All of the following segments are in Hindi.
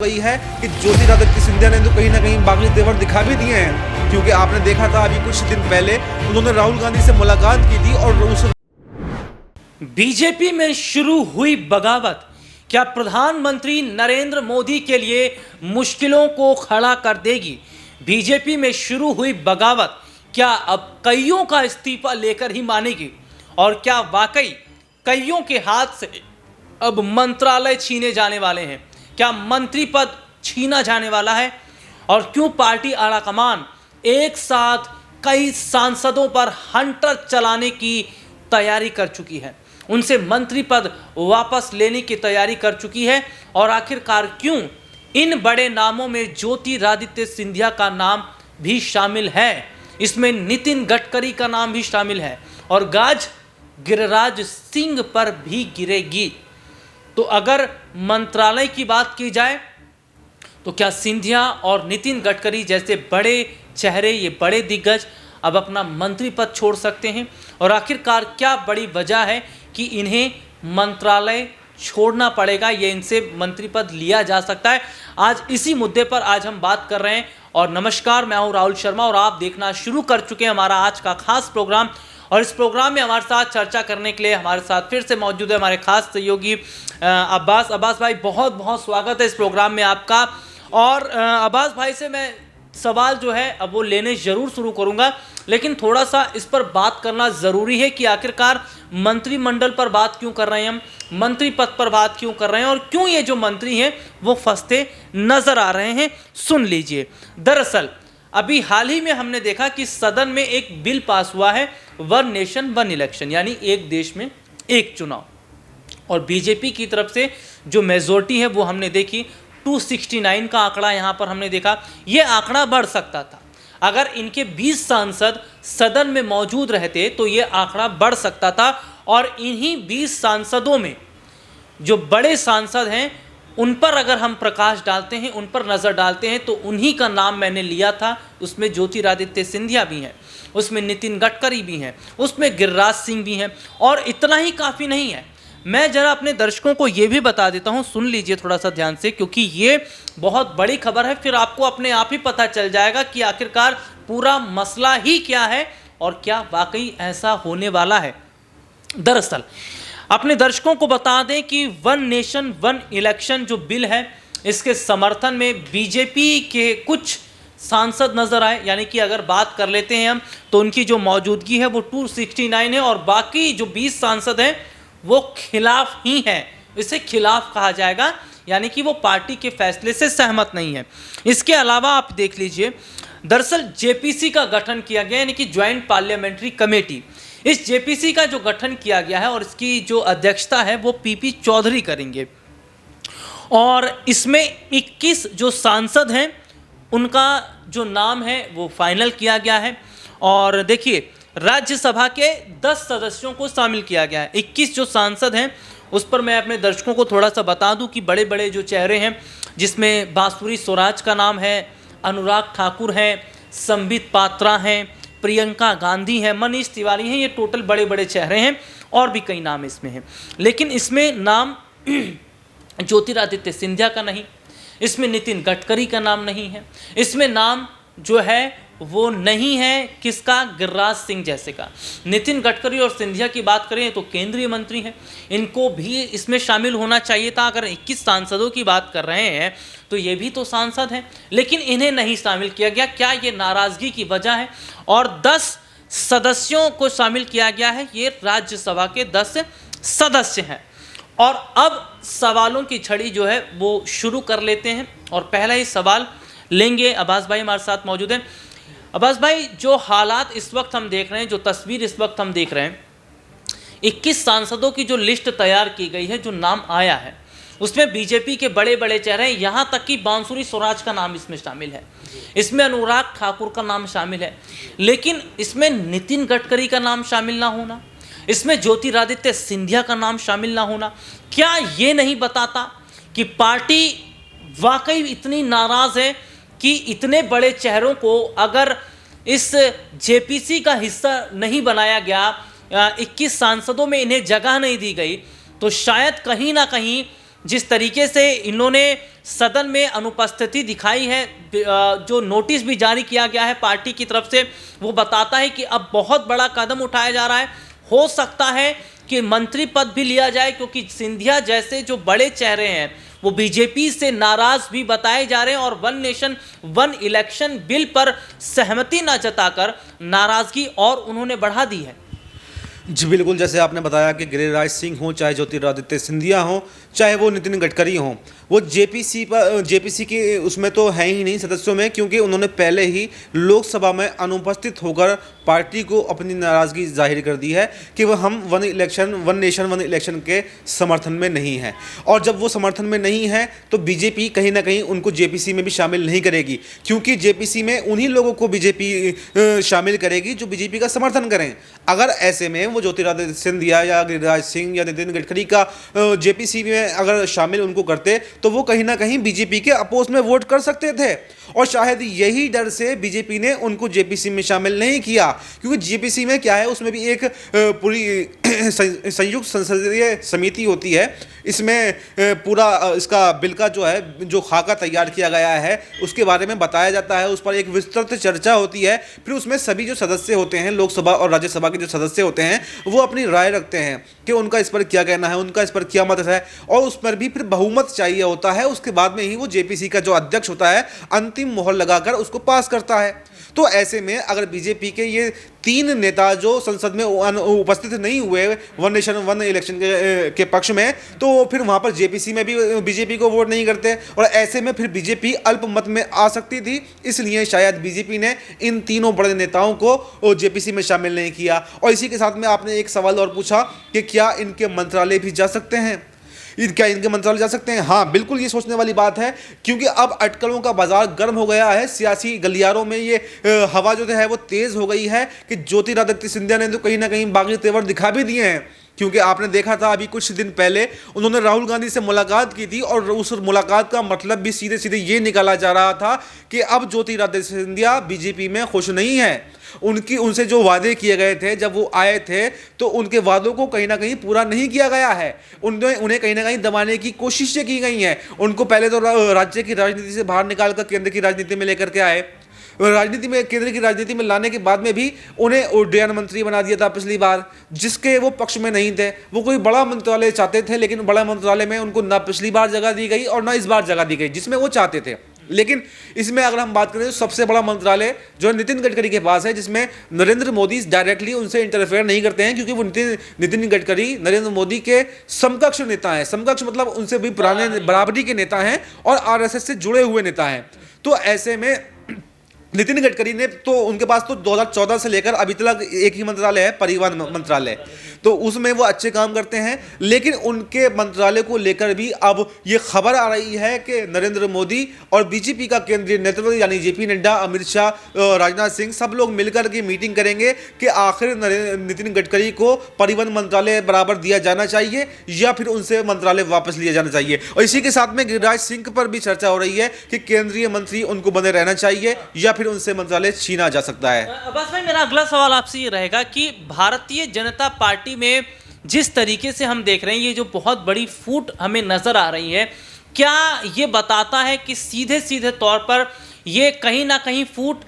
गई है कि ज्योतिरादित्य सिंधिया ने तो कहीं ना कहीं बागी तेवर दिखा भी दिए हैं, क्योंकि आपने देखा था अभी कुछ दिन पहले उन्होंने राहुल गांधी से मुलाकात की थी और उस बीजेपी में शुरू हुई बगावत क्या प्रधानमंत्री नरेंद्र मोदी के लिए मुश्किलों को खड़ा कर देगी। बीजेपी में शुरू हुई बगावत क्या अब कईयों का इस्तीफा लेकर ही मानेगी और क्या वाकई कईयों के हाथ से अब मंत्रालय छीने जाने वाले हैं, क्या मंत्री पद छीना जाने वाला है और क्यों पार्टी आलाकमान एक साथ कई सांसदों पर हंटर चलाने की तैयारी कर चुकी है, उनसे मंत्री पद वापस लेने की तैयारी कर चुकी है और आखिरकार क्यों इन बड़े नामों में ज्योतिरादित्य सिंधिया का नाम भी शामिल है, इसमें नितिन गडकरी का नाम भी शामिल है और गाज गिरिराज सिंह पर भी गिरेगी। तो अगर मंत्रालय की बात की जाए तो क्या सिंधिया और नितिन गडकरी जैसे बड़े चेहरे, ये बड़े दिग्गज अब अपना मंत्री पद छोड़ सकते हैं और आखिरकार क्या बड़ी वजह है कि इन्हें मंत्रालय छोड़ना पड़ेगा, ये इनसे मंत्री पद लिया जा सकता है। आज इसी मुद्दे पर आज हम बात कर रहे हैं। और नमस्कार, मैं हूं राहुल शर्मा और आप देखना शुरू कर चुके हैं हमारा आज का खास प्रोग्राम। और इस प्रोग्राम में हमारे साथ चर्चा करने के लिए हमारे साथ फिर से मौजूद है हमारे खास सहयोगी अब्बास भाई। बहुत बहुत स्वागत है इस प्रोग्राम में आपका। और अब्बास भाई से मैं सवाल जो है अब वो लेने ज़रूर शुरू करूंगा, लेकिन थोड़ा सा इस पर बात करना ज़रूरी है कि आखिरकार मंत्रिमंडल पर बात क्यों कर रहे हैं हम, मंत्री पद पर बात क्यों कर रहे हैं और क्यों ये जो मंत्री हैं वो फंसते नज़र आ रहे हैं। सुन लीजिए, दरअसल अभी हाल ही में हमने देखा कि सदन में एक बिल पास हुआ है, वन नेशन वन इलेक्शन, यानी एक देश में एक चुनाव। और बीजेपी की तरफ से जो मेजोरिटी है वो हमने देखी 269 का आंकड़ा यहाँ पर हमने देखा। ये आंकड़ा बढ़ सकता था, अगर इनके 20 सांसद सदन में मौजूद रहते तो ये आंकड़ा बढ़ सकता था। और इन्हीं 20 सांसदों में जो बड़े सांसद हैं उन पर अगर हम प्रकाश डालते हैं, उन पर नज़र डालते हैं तो उन्हीं का नाम मैंने लिया था। उसमें ज्योतिरादित्य सिंधिया भी हैं, उसमें नितिन गडकरी भी हैं, उसमें गिरिराज सिंह भी हैं। और इतना ही काफ़ी नहीं है, मैं ज़रा अपने दर्शकों को ये भी बता देता हूँ, सुन लीजिए थोड़ा सा ध्यान से, क्योंकि ये बहुत बड़ी खबर है। फिर आपको अपने आप ही पता चल जाएगा कि आखिरकार पूरा मसला ही क्या है और क्या वाकई ऐसा होने वाला है। दरअसल अपने दर्शकों को बता दें कि वन नेशन वन इलेक्शन जो बिल है, इसके समर्थन में बीजेपी के कुछ सांसद नजर आए। यानी कि अगर बात कर लेते हैं हम तो उनकी जो मौजूदगी है वो 269 है और बाकी जो 20 सांसद हैं वो खिलाफ ही हैं। इसे खिलाफ कहा जाएगा, यानी कि वो पार्टी के फैसले से सहमत नहीं है। इसके अलावा आप देख लीजिए, दरअसल जेपीसी का गठन किया गया, यानी कि ज्वाइंट पार्लियामेंट्री कमेटी। इस जेपीसी का जो गठन किया गया है और इसकी जो अध्यक्षता है वो पीपी चौधरी करेंगे। और इसमें 21 जो सांसद हैं उनका जो नाम है वो फाइनल किया गया है। और देखिए, राज्यसभा के 10 सदस्यों को शामिल किया गया है। 21 जो सांसद हैं उस पर मैं अपने दर्शकों को थोड़ा सा बता दूं कि बड़े बड़े जो चेहरे हैं, जिसमें बांसुरी स्वराज का नाम है, अनुराग ठाकुर हैं, संबित पात्रा हैं, प्रियंका गांधी हैं, मनीष तिवारी हैं। ये टोटल बड़े बड़े चेहरे हैं और भी कई नाम इसमें हैं, लेकिन इसमें नाम ज्योतिरादित्य सिंधिया का नहीं, इसमें नितिन गडकरी का नाम नहीं है, इसमें नाम जो है वो नहीं है किसका, गिरिराज सिंह जैसे का। नितिन गडकरी और सिंधिया की बात करें तो केंद्रीय मंत्री हैं, इनको भी इसमें शामिल होना चाहिए था। अगर 21 सांसदों की बात कर रहे हैं तो ये भी तो सांसद हैं, लेकिन इन्हें नहीं शामिल किया गया। क्या ये नाराज़गी की वजह है? और 10 सदस्यों को शामिल किया गया है, ये राज्यसभा के 10 सदस्य हैं। और अब सवालों की छड़ी जो है वो शुरू कर लेते हैं और पहला ही सवाल लेंगे। अब्बास भाई हमारे साथ मौजूद हैं। अब्बास भाई, जो हालात इस वक्त हम देख रहे हैं, जो तस्वीर इस वक्त हम देख रहे हैं, 21 सांसदों की जो लिस्ट तैयार की गई है, जो नाम आया है, उसमें बीजेपी के बड़े बड़े चेहरे हैं, यहाँ तक कि बांसुरी स्वराज का नाम इसमें शामिल है, इसमें अनुराग ठाकुर का नाम शामिल है, लेकिन इसमें नितिन गडकरी का नाम शामिल ना होना, इसमें ज्योतिरादित्य सिंधिया का नाम शामिल ना होना, क्या ये नहीं बताता कि पार्टी वाकई इतनी नाराज़ है कि इतने बड़े चेहरों को अगर इस जेपीसी का हिस्सा नहीं बनाया गया, 21 सांसदों में इन्हें जगह नहीं दी गई, तो शायद कहीं ना कहीं जिस तरीके से इन्होंने सदन में अनुपस्थिति दिखाई है, जो नोटिस भी जारी किया गया है पार्टी की तरफ से, वो बताता है कि अब बहुत बड़ा कदम उठाया जा रहा है। हो सकता है कि मंत्री पद भी लिया जाए, क्योंकि सिंधिया जैसे जो बड़े चेहरे हैं वो बीजेपी से नाराज भी बताए जा रहे हैं और one nation one election bill पर सहमति न जताकर नाराजगी और उन्होंने बढ़ा दी है। जी बिल्कुल, जैसे आपने बताया कि गिरिराज सिंह हो, चाहे ज्योतिरादित्य सिंधिया हो, चाहे वो नितिन गडकरी हो, वो जेपीसी के उसमें तो है ही नहीं सदस्यों में, क्योंकि उन्होंने पहले ही लोकसभा में अनुपस्थित होकर पार्टी को अपनी नाराज़गी जाहिर कर दी है कि वह हम वन नेशन वन इलेक्शन के समर्थन में नहीं है। और जब वो समर्थन में नहीं है तो बीजेपी कहीं ना कहीं उनको जेपीसी में भी शामिल नहीं करेगी, क्योंकि जेपीसी में उन्हीं लोगों को बीजेपी शामिल करेगी जो बीजेपी का समर्थन करें। अगर ऐसे में वो ज्योतिरादित्य सिंधिया या गिरिराज सिंह या नितिन गडकरी का जेपीसी में अगर शामिल उनको करते तो वो कहीं ना कहीं बीजेपी के अपोज में वोट कर सकते थे, और शायद यही डर से बीजेपी ने उनको जेपीसी में शामिल नहीं किया। क्योंकि जेपीसी में क्या है, उसमें भी एक पूरी संयुक्त संसदीय समिति होती है, इसमें पूरा इसका बिल का जो खाका तैयार किया गया है उसके बारे में बताया जाता है, उस पर एक विस्तृत चर्चा होती है। फिर उसमें सभी जो सदस्य होते हैं, लोकसभा और राज्यसभा के जो सदस्य होते हैं, वो अपनी राय रखते हैं कि उनका इस पर क्या कहना है, उनका इस पर क्या मत है, और उस पर भी फिर बहुमत चाहिए होता है। उसके बाद में ही वो जेपीसी का जो अध्यक्ष होता है अंतिम मोहर लगाकर उसको पास करता है। तो ऐसे में अगर बीजेपी के ये 3 नेता जो संसद में उपस्थित नहीं हुए वन नेशन वन इलेक्शन के पक्ष में, तो फिर वहां पर जेपीसी में भी बीजेपी को वोट नहीं करते, और ऐसे में फिर बीजेपी अल्पमत में आ सकती थी। इसलिए शायद बीजेपी ने इन तीनों बड़े नेताओं को जेपीसी में शामिल नहीं किया। और इसी के साथ में आपने एक सवाल और पूछा कि क्या इनके मंत्रालय भी जा सकते हैं, क्या इनके मंत्रालय जा सकते हैं? हाँ बिल्कुल, ये सोचने वाली बात है, क्योंकि अब अटकलों का बाजार गर्म हो गया है। सियासी गलियारों में ये हवा जो है वो तेज हो गई है कि ज्योतिरादित्य सिंधिया ने तो कहीं ना कहीं बागी तेवर दिखा भी दिए हैं। क्योंकि आपने देखा था अभी कुछ दिन पहले उन्होंने राहुल गांधी से मुलाकात की थी, और उस मुलाकात का मतलब भी सीधे सीधे ये निकाला जा रहा था कि अब ज्योतिरादित्य सिंधिया बीजेपी में खुश नहीं है। उनसे जो वादे किए गए थे जब वो आए थे, तो उनके वादों को कहीं ना कहीं पूरा नहीं किया गया है। उन्हें कहीं ना कहीं दबाने की कोशिशें की गई हैं। उनको पहले तो राज्य की राजनीति से बाहर निकालकर केंद्र की राजनीति में लेकर के आए, केंद्र की राजनीति में लाने के बाद में भी उन्हें उड्डयन मंत्री बना दिया था पिछली बार, जिसके वो पक्ष में नहीं थे। वो कोई बड़ा मंत्रालय चाहते थे, लेकिन बड़ा मंत्रालय में उनको ना पिछली बार जगह दी गई और ना इस बार जगह दी गई जिसमें वो चाहते थे। लेकिन इसमें अगर हम बात करें तो सबसे बड़ा मंत्रालय जो नितिन गडकरी के पास है, जिसमें नरेंद्र मोदी डायरेक्टली उनसे इंटरफेयर नहीं करते हैं, क्योंकि वो नितिन गडकरी नरेंद्र मोदी के समकक्ष नेता हैं। समकक्ष मतलब उनसे भी पुराने बराबरी के नेता हैं और आरएसएस से जुड़े हुए नेता हैं। तो ऐसे में नितिन गडकरी ने तो उनके पास तो 2014 से लेकर अभी तक एक ही मंत्रालय है, परिवहन मंत्रालय, तो उसमें वो अच्छे काम करते हैं। लेकिन उनके मंत्रालय को लेकर भी अब ये खबर आ रही है कि नरेंद्र मोदी और बीजेपी का केंद्रीय नेतृत्व यानी जेपी नड्डा, अमित शाह, राजनाथ सिंह सब लोग मिलकर के मीटिंग करेंगे कि आखिर नितिन गडकरी को परिवहन मंत्रालय बराबर दिया जाना चाहिए या फिर उनसे मंत्रालय वापस लिया जाना चाहिए। और इसी के साथ में गिरिराज सिंह पर भी चर्चा हो रही है कि केंद्रीय मंत्री उनको बने रहना चाहिए या फिर उनसे मंत्रालय छीना जा सकता है। अब्बास भाई, मेरा अगला सवाल आपसे ये रहेगा कि भारतीय जनता पार्टी में जिस तरीके से हम देख रहे हैं, ये जो बहुत बड़ी फूट हमें नजर आ रही है, क्या ये बताता है कि सीधे सीधे तौर पर ये कहीं ना कहीं फूट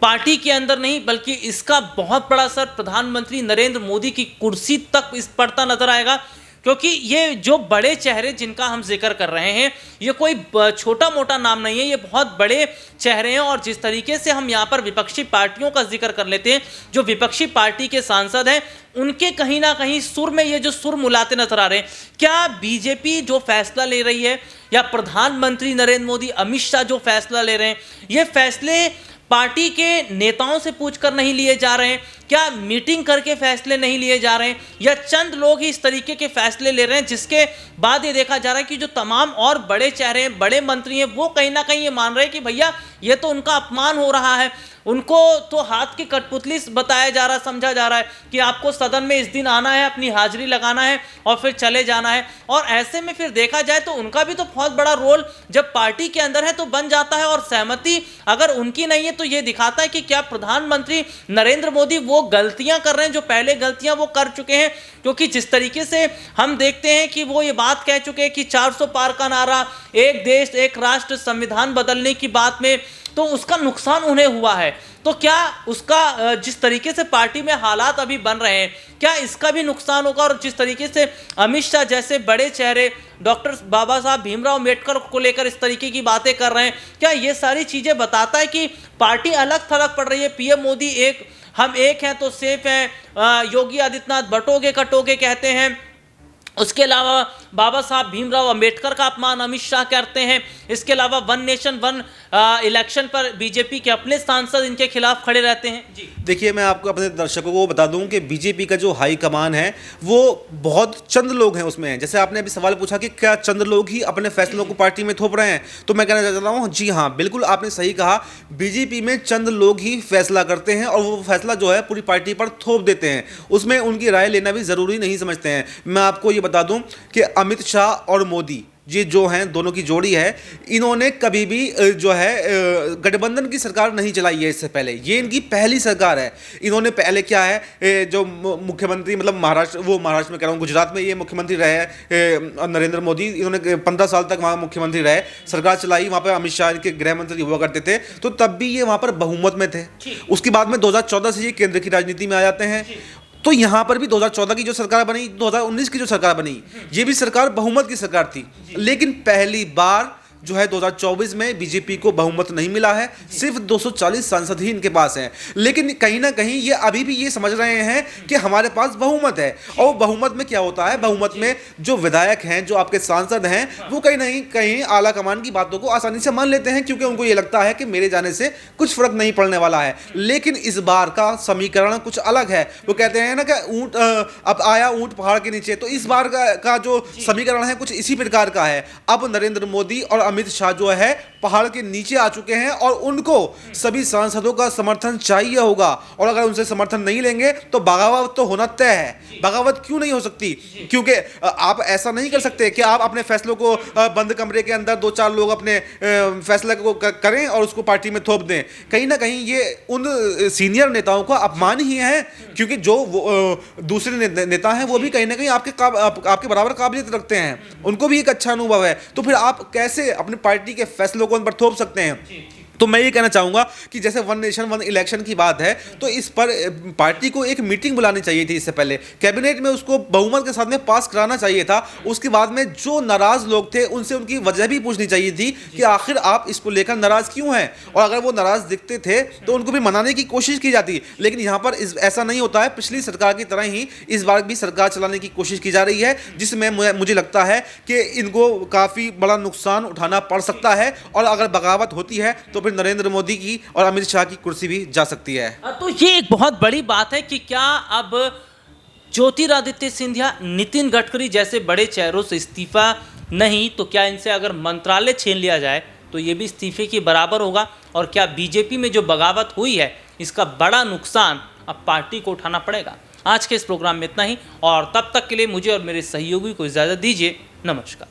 पार्टी के अंदर नहीं, बल्कि इसका बहुत बड़ा असर प्रधानमंत्री नरेंद्र मोदी की कुर्सी तक इस पड़ता नजर आएगा? क्योंकि ये जो बड़े चेहरे जिनका हम जिक्र कर रहे हैं, ये कोई छोटा मोटा नाम नहीं है, ये बहुत बड़े चेहरे हैं। और जिस तरीके से हम यहाँ पर विपक्षी पार्टियों का जिक्र कर लेते हैं, जो विपक्षी पार्टी के सांसद हैं, उनके कहीं ना कहीं सुर में ये जो सुर मुलाते नजर आ रहे हैं। क्या बीजेपी जो फैसला ले रही है या प्रधानमंत्री नरेंद्र मोदी, अमित शाह जो फैसला ले रहे हैं, ये फैसले पार्टी के नेताओं से पूछकर नहीं लिए जा रहे हैं? क्या मीटिंग करके फैसले नहीं लिए जा रहे हैं, या चंद लोग ही इस तरीके के फैसले ले रहे हैं, जिसके बाद ये देखा जा रहा है कि जो तमाम और बड़े चेहरे हैं, बड़े मंत्री हैं, वो कहीं ना कहीं ये मान रहे हैं कि भैया ये तो उनका अपमान हो रहा है, उनको तो हाथ की कठपुतली बताया जा रहा, समझा जा रहा है कि आपको सदन में इस दिन आना है, अपनी हाजिरी लगाना है और फिर चले जाना है। और ऐसे में फिर देखा जाए तो उनका भी तो बहुत बड़ा रोल जब पार्टी के अंदर है तो बन जाता है, और सहमति अगर उनकी नहीं है तो ये दिखाता है कि क्या प्रधानमंत्री नरेंद्र मोदी वो गलतियां कर रहे हैं जो पहले गलतियां वो कर चुके हैं। क्योंकि जिस तरीके से हम देखते हैं कि वो ये बात कह चुके हैं कि 400 पार का नारा, एक देश एक राष्ट्र, संविधान बदलने की बात में, तो उसका नुकसान उन्हें हुआ है। तो क्या उसका जिस तरीके से पार्टी में हालात अभी बन रहे हैं, क्या इसका भी नुकसान होगा? और जिस तरीके से अमित शाह जैसे बड़े चेहरे डॉक्टर बाबा साहब भीमराव अम्बेडकर को लेकर इस तरीके की बातें कर रहे हैं, क्या ये सारी चीज़ें बताता है कि पार्टी अलग थलग पड़ रही है? पीएम मोदी एक, हम एक हैं तो सेफ हैं, योगी आदित्यनाथ बटोगे कटोगे कहते हैं, उसके अलावा बाबा साहब भीमराव अंबेडकर का अपमान अमित शाह करते हैं, इसके अलावा वन नेशन वन इलेक्शन पर बीजेपी के अपने सांसद इनके खिलाफ खड़े रहते हैं। जी देखिए, मैं आपको अपने दर्शकों को बता दूं कि बीजेपी का जो हाई कमान है वो बहुत चंद लोग हैं उसमें। जैसे आपने अभी सवाल पूछा कि क्या चंद लोग ही अपने फैसलों को पार्टी में थोप रहे हैं, तो मैं कहना चाहता हूँ जी हाँ, बिल्कुल आपने सही कहा। बीजेपी में चंद लोग ही फैसला करते हैं और वो फैसला जो है पूरी पार्टी पर थोप देते हैं, उसमें उनकी राय लेना भी ज़रूरी नहीं समझते हैं। मैं आपको ये बता दूं कि अमित शाह और मोदी ये जो हैं, दोनों की जोड़ी है, इन्होंने कभी भी जो है गठबंधन की सरकार नहीं चलाई है इससे पहले। ये इनकी पहली सरकार है। इन्होंने पहले क्या है, जो मुख्यमंत्री मतलब महाराष्ट्र में कह रहा हूँ, गुजरात में ये मुख्यमंत्री रहे नरेंद्र मोदी, इन्होंने 15 साल तक वहाँ मुख्यमंत्री रहे, सरकार चलाई। वहाँ पर अमित शाह के गृह मंत्री हुआ करते थे, तो तब भी ये वहाँ पर बहुमत में थे। उसके बाद में 2014 से ये केंद्र की राजनीति में आ जाते हैं। तो यहाँ पर भी 2014 की जो सरकार बनी, 2019 की जो सरकार बनी, ये भी सरकार बहुमत की सरकार थी। लेकिन पहली बार जो है 2024 में बीजेपी को बहुमत नहीं मिला है, सिर्फ 240 सांसद ही इनके पास हैं। लेकिन कहीं ना कहीं ये अभी भी ये समझ रहे हैं कि हमारे पास बहुमत है। और बहुमत में क्या होता है, बहुमत में जो विधायक हैं, जो आपके सांसद हैं, वो कहीं ना कहीं आला कमान की बातों को आसानी से मान लेते हैं, क्योंकि उनको ये लगता है कि मेरे जाने से कुछ फर्क नहीं पड़ने वाला है। लेकिन इस बार का समीकरण कुछ अलग है। वो कहते हैं ना कि ऊंट अब आया ऊंट पहाड़ के नीचे, तो इस बार का जो समीकरण है कुछ इसी प्रकार का है। अब नरेंद्र मोदी और अमित शाह जो है पहाड़ के नीचे आ चुके हैं और उनको सभी सांसदों का समर्थन चाहिए होगा। और अगर उनसे समर्थन नहीं लेंगे तो बगावत तो होना तय है। बगावत क्यों नहीं हो सकती? क्योंकि आप ऐसा नहीं कर सकते कि आप अपने फैसलों को बंद कमरे के अंदर 2-4 लोग अपने फैसले को करें और उसको पार्टी में थोप दें। कहीं ना कहीं ये उन सीनियर नेताओं का अपमान ही है, क्योंकि जो दूसरे नेता हैं वो भी कहीं ना कहीं आपके बराबर काबिलियत रखते हैं, उनको भी एक अच्छा अनुभव है। तो फिर आप कैसे अपनी पार्टी के फैसलों को उन पर थोप सकते हैं? तो मैं ये कहना चाहूँगा कि जैसे वन नेशन वन इलेक्शन की बात है, तो इस पर पार्टी को एक मीटिंग बुलानी चाहिए थी। इससे पहले कैबिनेट में उसको बहुमत के साथ में पास कराना चाहिए था। उसके बाद में जो नाराज़ लोग थे उनसे उनकी वजह भी पूछनी चाहिए थी कि आखिर आप इसको लेकर नाराज़ क्यों हैं, और अगर वो नाराज़ दिखते थे तो उनको भी मनाने की कोशिश की जाती। लेकिन यहाँ पर ऐसा नहीं होता है। पिछली सरकार की तरह ही इस बार भी सरकार चलाने की कोशिश की जा रही है, जिसमें मुझे लगता है कि इनको काफ़ी बड़ा नुकसान उठाना पड़ सकता है। और अगर बगावत होती है तो फिर नरेंद्र मोदी की और अमित शाह की कुर्सी भी जा सकती है। तो ये एक बहुत बड़ी बात है कि क्या अब ज्योतिरादित्य सिंधिया, नितिन गडकरी जैसे बड़े चेहरों से इस्तीफा नहीं तो क्या इनसे अगर मंत्रालय छीन लिया जाए तो ये भी इस्तीफे के बराबर होगा? और क्या बीजेपी में जो बगावत हुई है इसका बड़ा नुकसान अब पार्टी को उठाना पड़ेगा? आज के इस प्रोग्राम में इतना ही, और तब तक के लिए मुझे और मेरे सहयोगी को इजाज़त दीजिए। नमस्कार।